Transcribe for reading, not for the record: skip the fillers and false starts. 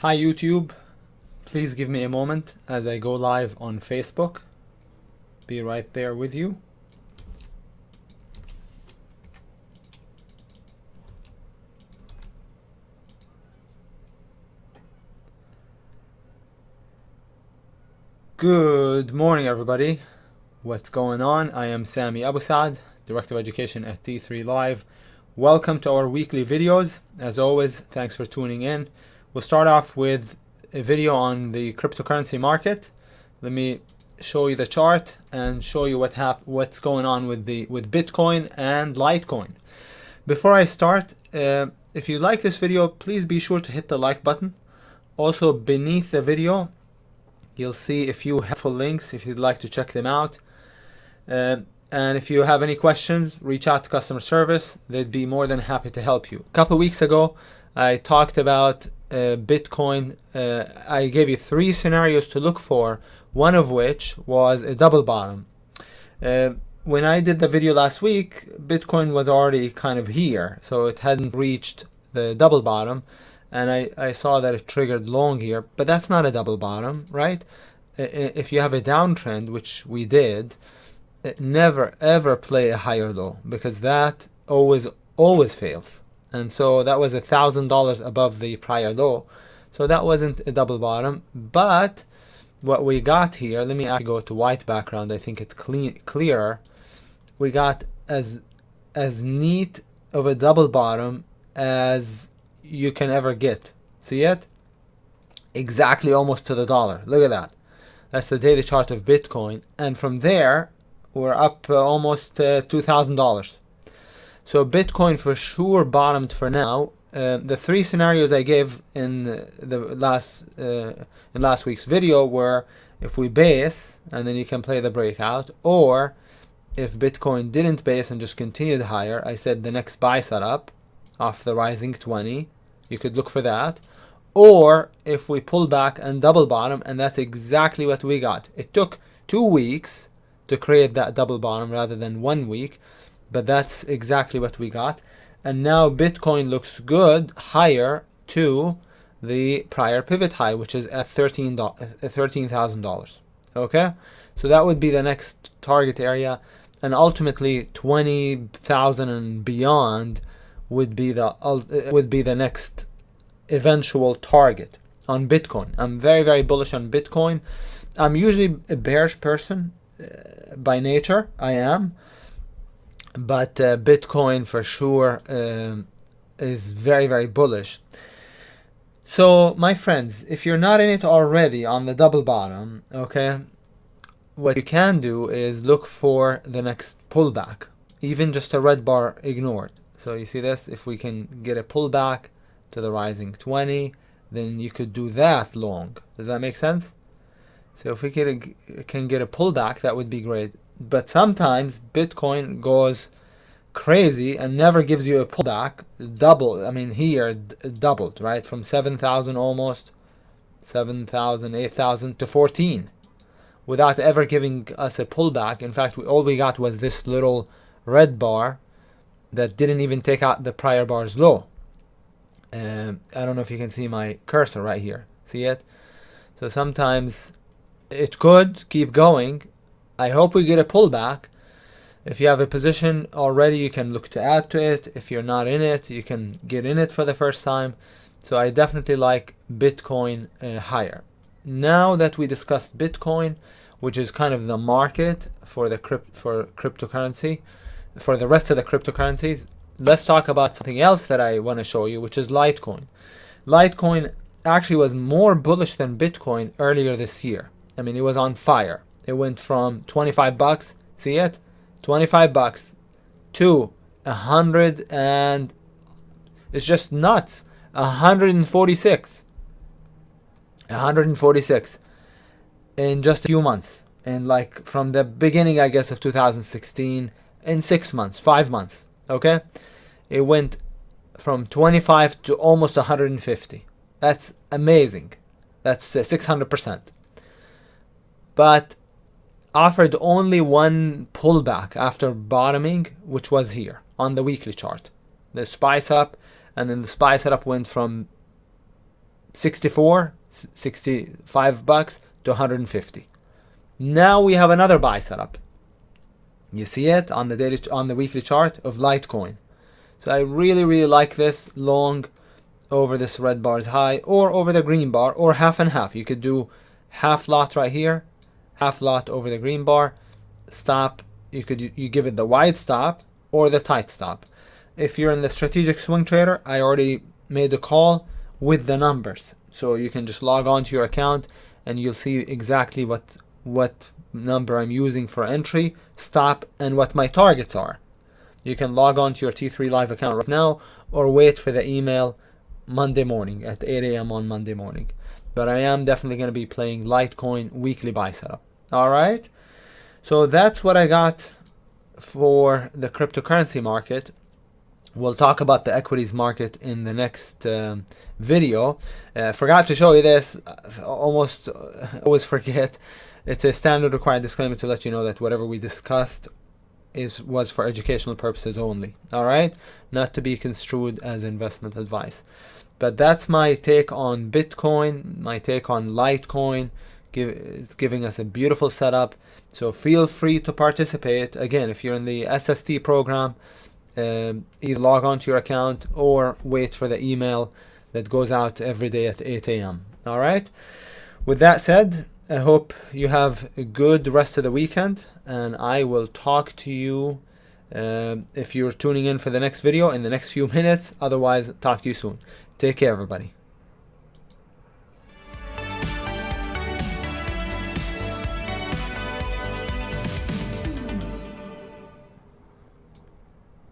Hi YouTube, please give me a moment as I go live on Facebook. Be right there with you. Good morning everybody. What's going on? I am Sami Abu Saad, Director of Education at T3 Live. Welcome to our weekly videos. As always, thanks for tuning in. We'll start off with a video on the cryptocurrency market. Let me show you the chart and show you what's going on with Bitcoin and Litecoin. Before I start, if you like this video, please be sure to hit the like button. Also, beneath the video, you'll see a few helpful links if you'd like to check them out. And if you have any questions, reach out to customer service. They'd be more than happy to help you. A couple weeks ago, I talked about Bitcoin. I gave you 3 scenarios to look for, one of which was a double bottom. When I did the video last week, Bitcoin was already kind of here, so it hadn't reached the double bottom, and I saw that it triggered long here, but that's not a double bottom, right? If you have a downtrend, which we did, never ever play a higher low, because that always fails. And so that was $1,000 above the prior low, so that wasn't a double bottom. But what we got here, let me actually go to white background, I think it's clearer. We got as neat of a double bottom as you can ever get. See it? Exactly, almost to the dollar. Look at that. That's the daily chart of Bitcoin, and from there we're up almost $2,000. So Bitcoin for sure bottomed for now. The 3 scenarios I gave in the last week's video were if we base and then you can play the breakout, or if Bitcoin didn't base and just continued higher, I said the next buy setup off the rising 20, you could look for that, or if we pull back and double bottom, and that's exactly what we got. It took 2 weeks to create that double bottom rather than 1 week, but that's exactly what we got. And now Bitcoin looks good, higher to the prior pivot high, which is at $13,000. Okay, so that would be the next target area, and ultimately 20,000 and beyond would be the next eventual target on Bitcoin. I'm very bullish on Bitcoin. I'm usually a bearish person by nature, I am, but Bitcoin for sure is very bullish. So my friends, if you're not in it already on the double bottom, okay, what you can do is look for the next pullback, even just a red bar ignored. So you see this, if we can get a pullback to the rising 20, then you could do that long. Does that make sense? So if we can get a pullback, that would be great. But sometimes Bitcoin goes crazy and never gives you a pullback. Here doubled, right? From 7,000 almost, 7,000, 8,000 to 14, without ever giving us a pullback. In fact, all we got was this little red bar that didn't even take out the prior bar's low. I don't know if you can see my cursor right here. See it? So sometimes it could keep going. I hope we get a pullback. If you have a position already, you can look to add to it. If you're not in it, you can get in it for the first time. So I definitely like Bitcoin higher. Now that we discussed Bitcoin, which is kind of the market for the cryptocurrency, for the rest of the cryptocurrencies, let's talk about something else that I want to show you, which is Litecoin. Litecoin actually was more bullish than Bitcoin earlier this year. I mean, it was on fire. It went from 25 bucks, see it? 25 bucks to 100, and it's just nuts. 146 in just a few months. And like from the beginning, I guess, of 2016, in 6 months, 5 months, okay? It went from 25 to almost 150. That's amazing. That's 600%. But offered only one pullback after bottoming, which was here on the weekly chart. The SPY setup, and then the SPY setup went from 64, 65 bucks to 150. Now we have another buy setup. You see it on the weekly chart of Litecoin. So I really like this long over this red bar's high, or over the green bar, or half and half. You could do half lot right here, half lot over the green bar. Stop, you give it the wide stop or the tight stop. If you're in the strategic swing trader, I already made the call with the numbers, so you can just log on to your account and you'll see exactly what number I'm using for entry, stop, and what my targets are. You can log on to your T3 Live account right now, or wait for the email Monday morning at 8 a.m. on Monday morning. But I am definitely going to be playing Litecoin weekly buy setup. All right. So that's what I got for the cryptocurrency market. We'll talk about the equities market in the next video. Forgot to show you this. Almost always forget. It's a standard required disclaimer to let you know that whatever we discussed was for educational purposes only. All right, not to be construed as investment advice. But that's my take on Bitcoin, my take on Litecoin. It's giving us a beautiful setup. So feel free to participate. Again, if you're in the SST program, either log on to your account or wait for the email that goes out every day at 8 a.m. All right. With that said, I hope you have a good rest of the weekend, and I will talk to you if you're tuning in for the next video in the next few minutes. Otherwise, talk to you soon. Take care, everybody.